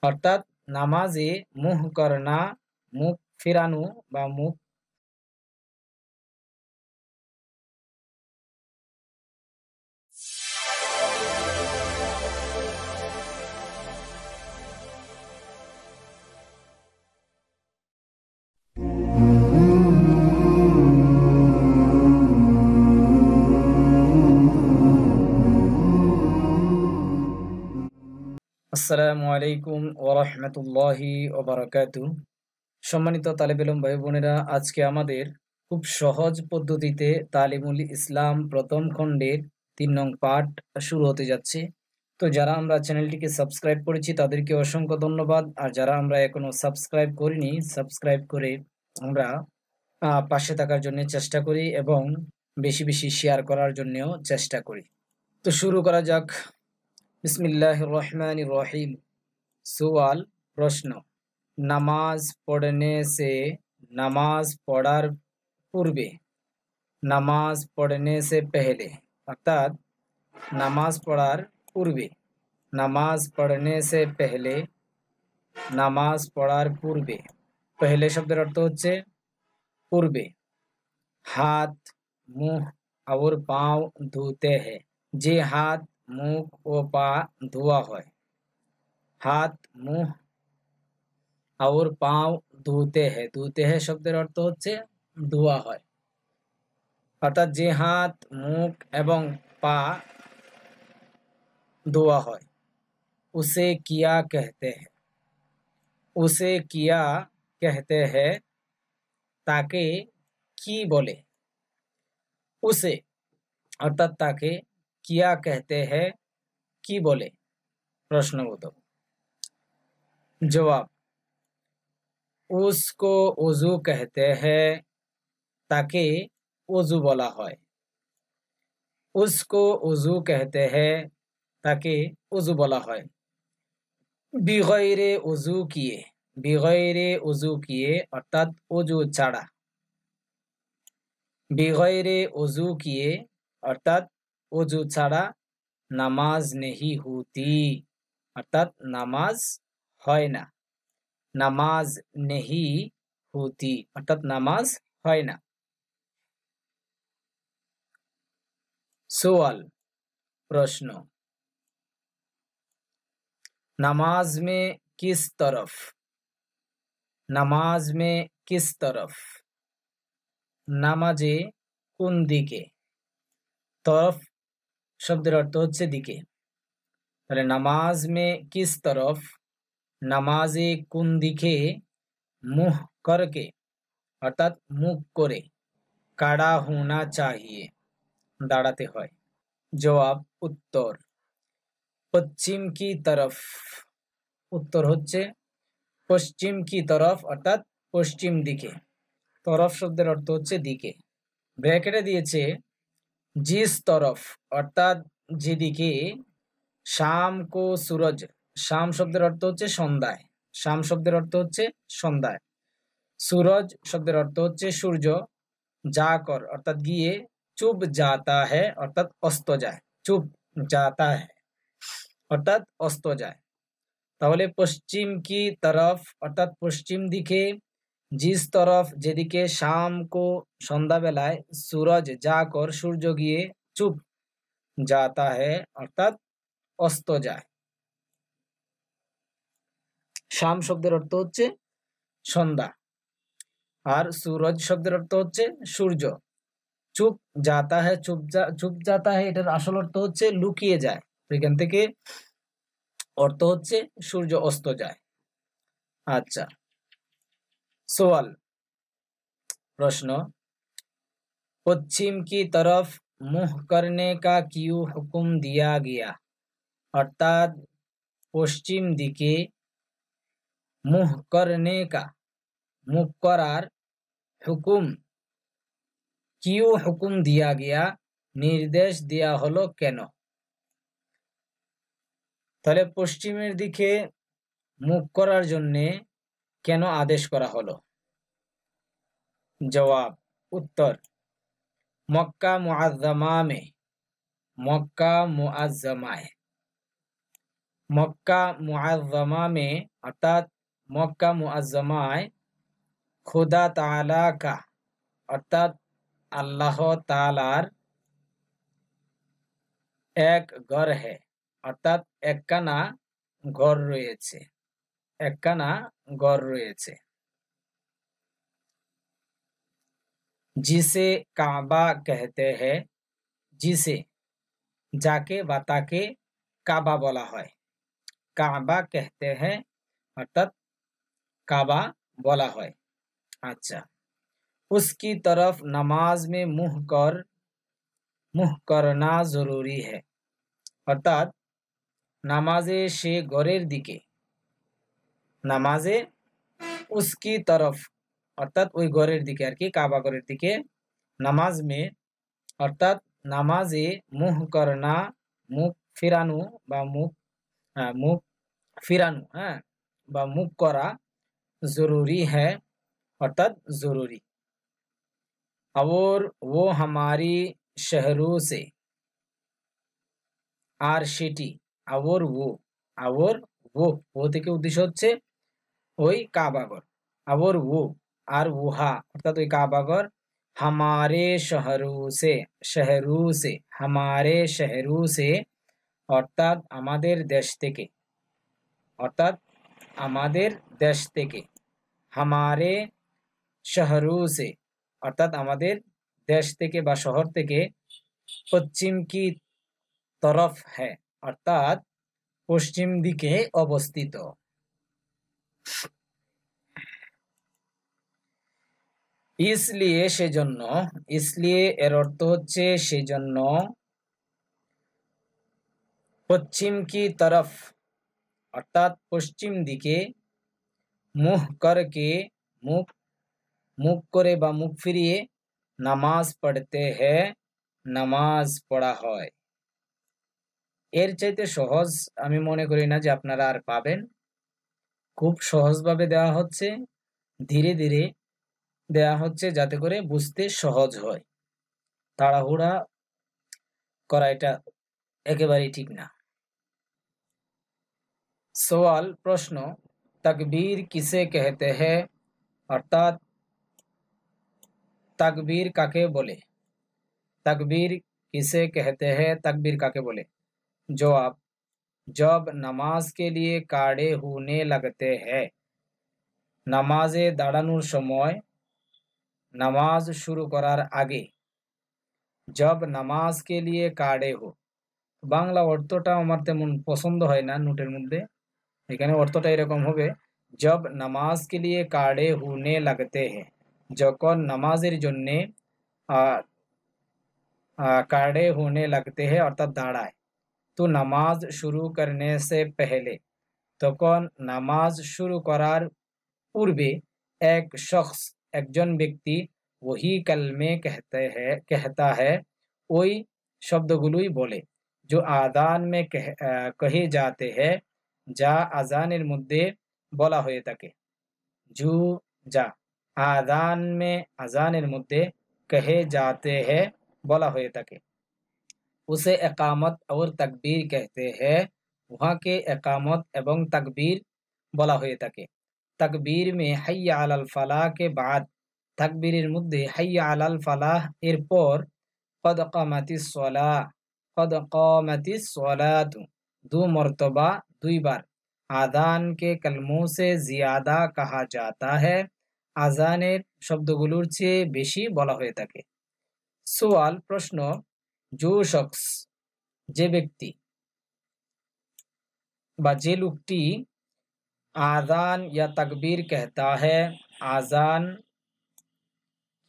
অর্থাৎ নামাজে মুহ করনা, মুখ ফিরানো বা মুখ আসসালামু আলাইকুম ওয়া রাহমাতুল্লাহি ওয়া বারাকাতুহু। সম্মানিত তালেব ইলম ভাই বোনেরা, আজকে আমাদের খুব সহজ পদ্ধতিতে তালিমুল ইসলাম প্রথম খণ্ডের ৩ নং পাঠ শুরু হতে যাচ্ছে। তো যারা আমরা চ্যানেলটিকে সাবস্ক্রাইব করেছি তাদেরকে অসংখ্য ধন্যবাদ, আর যারা আমরা এখনো সাবস্ক্রাইব করিনি, সাবস্ক্রাইব করে আমরা পাশে থাকার জন্য চেষ্টা করি এবং বেশি বেশি শেয়ার করার জন্যও চেষ্টা করি। তো শুরু করা যাক। বিসমিল্লাহির রহমানির রহিম। सवाल प्रश्न, नमाज पढ़ने से नमाज पढ़ार पूर्वे, नमाज पढ़ने से पहले अर्थात नमाज पढ़ार पूर्वे, नमाज पढ़ने से पहले, नमाज पढ़ार पूर्वे। पहले शब्देर अर्थ होच्छे पूर्वे। हाथ, मुँह और पाँव धोते हैं। जे हाथ, मुख ও পা ধোয়া হয়, हाथ, मुँह और पाँव धोते हैं। धोते हैं शब्देर अर्थ होच्छे धोआ হয়। অর্থাৎ যে হাত, মুখ এবং পা ধোয়া হয়, उसे किया कहते हैं। उसे किया कहते हैं তাকে কি বলে। उसे অর্থাৎ তাকে, किया कहते हैं কি বলে। প্রশ্নবোধক। জবাব, उसको वजू कहते हैं তাকে वजू বলা হয়। उसको वजू कहते हैं তাকে वजू বলা হয়। बिगैरे वजू किए, बिगैरे वजू किए অর্থাৎ वजू ছাড়া। बिगैरे वजू किए অর্থাৎ वजू ছাড়া নামাজ नहीं होती অর্থাৎ নামাজ হয় না। নামাজ नहीं होती অর্থাৎ নামাজ হয় না। सवाल प्रश्न, नमाज में किस तरफ, नमाज में किस तरफ, नामाजे কোন দিকে। तरफ শব্দের অর্থ হচ্ছে দিকে। তাহলে নামাজ में किस तरफ, নামাজে কোন দিকে, মুহ করকে অর্থাৎ মুখ করে, কাড়া হোনা চাহিয়ে দাঁড়াতে হয়। জবাব, উত্তর পশ্চিম কি তরফ, উত্তর হচ্ছে পশ্চিম কি তরফ অর্থাৎ পশ্চিম দিকে। তরফ শব্দের অর্থ হচ্ছে দিকে। ব্র্যাকেটে দিয়েছে জিস তরফ অর্থাৎ যেদিকে, শাম কো সুরজ, শাম শব্দের অর্থ হচ্ছে সন্ধ্যায়, শাম শব্দের অর্থ হচ্ছে সন্ধ্যায়। সুরজ শব্দের অর্থ হচ্ছে সূর্য, যা কর অর্থাৎ গিয়ে, চুপ যাতা হ্যায় অর্থাৎ অস্ত যায়, চুপ যাতা হ্যায় অর্থাৎ অস্ত যায়। তাহলে পশ্চিম কি তরফ অর্থাৎ পশ্চিম দিকে, জিস তরফ যেদিকে, শাম কো সন্ধ্যাবেলায়, সুরজ যা কর সূর্য গিয়ে, চুপ যাতা হ্যায় অর্থাৎ অস্ত যায়। শাম শব্দের অর্থ হচ্ছে সন্ধ্যা, আর সুরজ শব্দের অর্থ হচ্ছে সূর্য। চুপ যাতা হ্যায়, চুপ যাতা হ্যায় এটার আসল অর্থ হচ্ছে লুকিয়ে যায়। এখান থেকে অর্থ হচ্ছে সূর্য অস্ত যায়। আচ্ছা, सवाल प्रश्न, पश्चिम की तरफ मुह करने का क्यों हुक्म दिया गया, अर्थात पश्चिम दिके मुह करने का, मुख करार, हुकुम क्यों हुकुम दिया गया निर्देश दिया हलो केन। তাহলে পশ্চিমের দিকে মুখ করার জন্য কেন আদেশ করা হলো। জবাব, উত্তর মক্কা মুআজ্জামা মে, মক্কা মুআজ্জামায়, मक्का मुअज़्ज़मा में अर्थात मक्का मुअज़्ज़माय खुदा ताला का অর্থাৎ আল্লাহ তাআলার এক ঘর है অর্থাৎ একখানা ঘর রয়েছে, একখানা ঘর রয়েছে। जिसे काबा कहते हैं, जिसे যাকে বা তাকে কাবা বলা হয়, কাবা कहते हैं অর্থাৎ কাবা বলা হয়। আচ্ছা, उसकी तरफ नमाज में मुँह करना जरूरी है অর্থাৎ নামাজে সে ঘরের দিকে, নামাজে उसकी तरफ অর্থাৎ ওই ঘরের দিকে আর কি, কাবা ঘরের দিকে, নামাজ মে অর্থাৎ নামাজে মুহ করনা মুখ ফিরানো বা মুখ ফিরানো বা মুখ করা জরুরি है অর্থাৎ জরুরি। और वो हमारी शहरों से আর সেটি और वो থেকে উদ্দেশ্য হচ্ছে ওই কাবাঘর, और वो আর উহা অর্থাৎ ওই কাবাঘর हमारे शहरों से हमारे शहरों से অর্থাৎ আমাদের দেশ থেকে, অর্থাৎ আমাদের দেশ থেকে, हमारे शहरों से অর্থাৎ আমাদের দেশ থেকে বা শহর থেকে, পশ্চিম কি তরফ है অর্থাৎ পশ্চিম দিকে অবস্থিত। इसलिए সেজন্য, इसलिए এর অর্থ হচ্ছে সেজন্য, পশ্চিম কি তরফ অর্থাৎ পশ্চিম দিকে, মুহ করকে মুখ করে বা মুখ ফিরিয়ে, নামাজ পড়তে হ্যায় নামাজ পড়া হয়। এর চাইতে সহজ আমি মনে করি না যে আপনারা আর পাবেন। খুব সহজভাবে দেওয়া হচ্ছে, ধীরে ধীরে দেওয়া হচ্ছে যাতে করে বুঝতে সহজ হয়। তাড়াহুড়া করা এটা একেবারেই ঠিক না। सवाल प्रश्न तकबीर किसे कहते हैं অর্থাৎ तकबीर काके बोले, तकबीर किसे कहते हैं, तकबीर काके बोले। जवाब, जब नमाज के लिए काड़े होने लगते हैं, নামাজে দাঁড়ানোর সময়, নামাজ শুরু করার আগে, जब नमाज के लिए काड़े हो, বাংলা অর্থটা আমার তেমন পছন্দ হয় না নোটের মধ্যে, এখানে অর্থটা এরকম হবে, जब नमाज के लिए काड़े होने लगते हैं, যখন নামাজের জন্য काड़े होने लगते हैं অর্থাৎ দাঁড়ায়, तो नमाज शुरू करने से पहले, তখন নামাজ শুরু করার পূর্বে, এক শখস একজন ব্যক্তি, वही कलमे कहता है ওই শব্দগুলোই বলে, जो আযান में कहे जाते हैं, যা আযানের মধ্যে বলা হয়ে থাকে, जो যা আযান में আযানের মধ্যে कहे जाते हैं বলা হয়ে থাকে, उसे একামত और तकबीर कहते हैं, উহাকে একামত এবং তাকবীর বলা হয়ে থাকে। তাকবীর মে হাইয়া আলাল ফালাহ কে বাদ, তাকবীরের মধ্যে হাইয়া আলাল ফালাহ এর পর, কদ কামাতিস সালাহ, কদ কামাতিস সালাতু, দু মর্তবা দুইবার, আযান কে কলমোं से ज्यादा कहा जाता है, আযানের শব্দগুলোর চেয়ে বেশি বলা হয়ে থাকে। সওয়াল প্রশ্ন, जो शख्स যে ব্যক্তি বা যে লোকটি আযান या तकबीर कहता है, আযান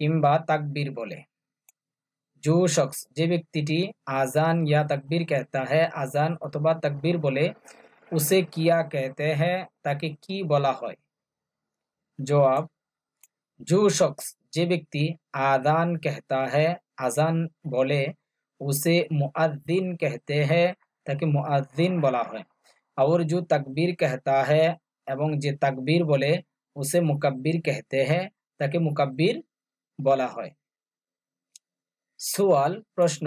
কিংবা তাকবীর বলে, जो शख्स যে ব্যক্তিটি আযান या तकबीर कहता है, আযান অথবা তাকবীর বলে, उसे किया कहते हैं, তাকে কি বলা হয়। জবাব, जो शख्स যে ব্যক্তি আযান कहता है, আযান বলে, उसे मुअज्जिन कहते हैं, তাকে মুআজ্জিন বলা হয়। और जो तकबीर कहता है এবং যে তাকবীর বলে, उसे मुकब्बिर कहते हैं, তাকে मुकब्बिर বলা হয়। सवाल प्रश्न,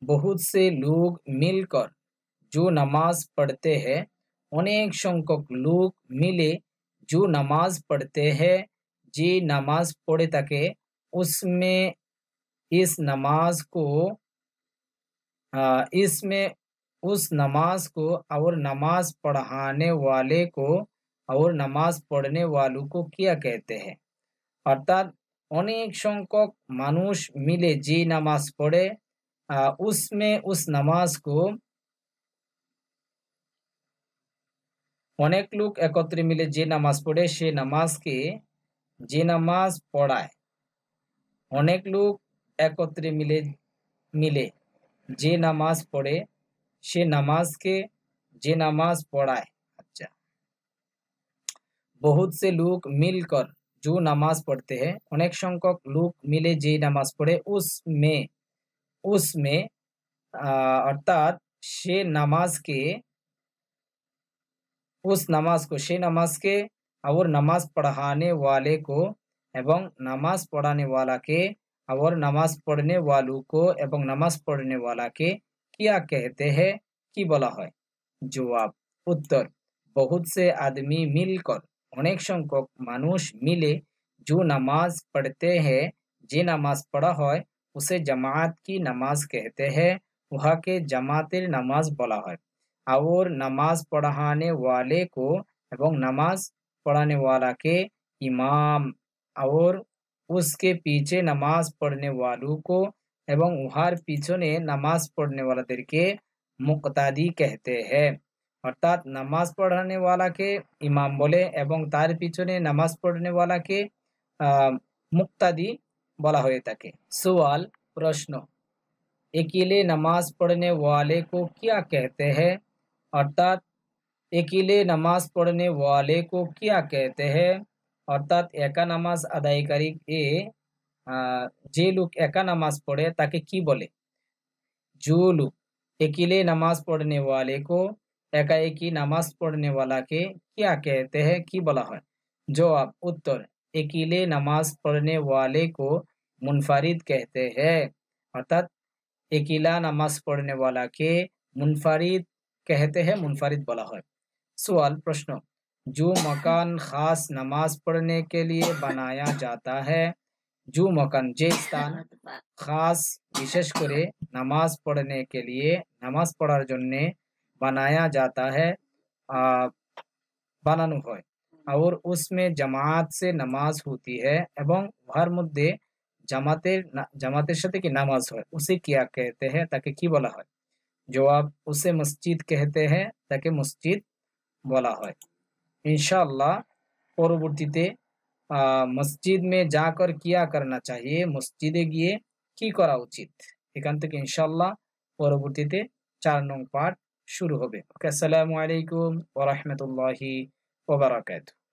बहुत से लोग मिलकर जो नमाज पढ़ते हैं, अनेक संख्यक लोग मिले जो नमाज पढ़ते हैं, जे नमाज पढ़े ताके उसमें इस नमाज को इसमें उस नमाज को और नमाज पढ़ाने वाले को और नमाज पढ़ने वालों को क्या कहते हैं? अर्थात अनेक संख्यक मानुष मिले जे नमाज पढ़े उसमें उस नमाज को अनेक लोग एकत्रे मिले जे नमाज पढ़े से नमाज के जे नमाज पढ़ाए अनेक लोग एकत्रे मिले मिले जे नमाज पढ़े से नमाज के जे नमाज पढ़ाए। अच्छा, बहुत से लोग मिलकर जो नमाज पढ़ते हैं, अनेक संख्यक लोग मिले जे नमाज पढ़े उसमें अर्थात से नमाज के उस नमाज को से नमाज के और नमाज पढ़ाने वाले को एवं नमाज पढ़ाने वाला के और नमाज पढ़ने वालों को एवं नमाज पढ़ने वाला के क्या कहते हैं कि बोला है? जवाब उत्तर बहुत से आदमी मिलकर अनेक संख्यक मानुष मिले जो नमाज पढ़ते हैं, जे नमाज पढ़ा है उसे जमात की नमाज कहते हैं, वह के जमातेर नमाज बोला है। और नमाज पढ़ाने वाले को एवं नमाज पढ़ाने वाला के इमाम और उसके पीछे नमाज पढ़ने वालों को एवं उहार पीछने नमाज पढ़ने वाला के मुक्तादी कहते हैं। अर्थात नमाज पढ़ाने वाला के इमाम बोले एवं तार पीछने नमाज पढ़ने वाला के मुक्तादी बोला हुए ताके। सवाल प्रश्न, अकेले नमाज पढ़ने वाले को क्या कहते हैं? अर्थात अकेले नमाज पढ़ने वाले को क्या कहते हैं? अर्थात एका नमाज आदायकारी जे लोग एका नमाज पढ़े ताके की बोले? जो लोग अकेले नमाज पढ़ने वाले को एकाएकी नमाज पढ़ने वाला के क्या कहते हैं कि बोला है? जवाब उत्तर अकेले नमाज पढ़ने वाले को मुनफरिद कहते हैं। अर्थात अकेला नमाज पढ़ने वाला के मुनफरिद कहते हैं, मुनफरिद बोला है। सवाल प्रश्न, जो मकान खास नमाज पढ़ने के लिए बनाया जाता है, जो मकान जे स्थान खास विशेष करे नमाज पढ़ने के लिए नमाज पढ़ार जन्ने बनाया जाता है बनानो है और उसमें जमात से नमाज होती है एवं हर मध्य जमातेर साथे की नमाज है, उसे क्या कहते हैं ताके की बोला है? जवाब उसे मस्जिद कहते हैं, ताके मस्जिद बोला है। इंशाअल्लाह परवर्तीते मस्जिद में जाकर क्या करना चाहिए, मस्जिदे गिয়ে কি করা উচিত, এখান থেকে ইনশাআল্লাহ পরবর্তীতে 4 নং পার্ট শুরু হবে। ওকে, আসসালামু আলাইকুম ওয়া রাহমাতুল্লাহি ওয়া বারাকাতুহু।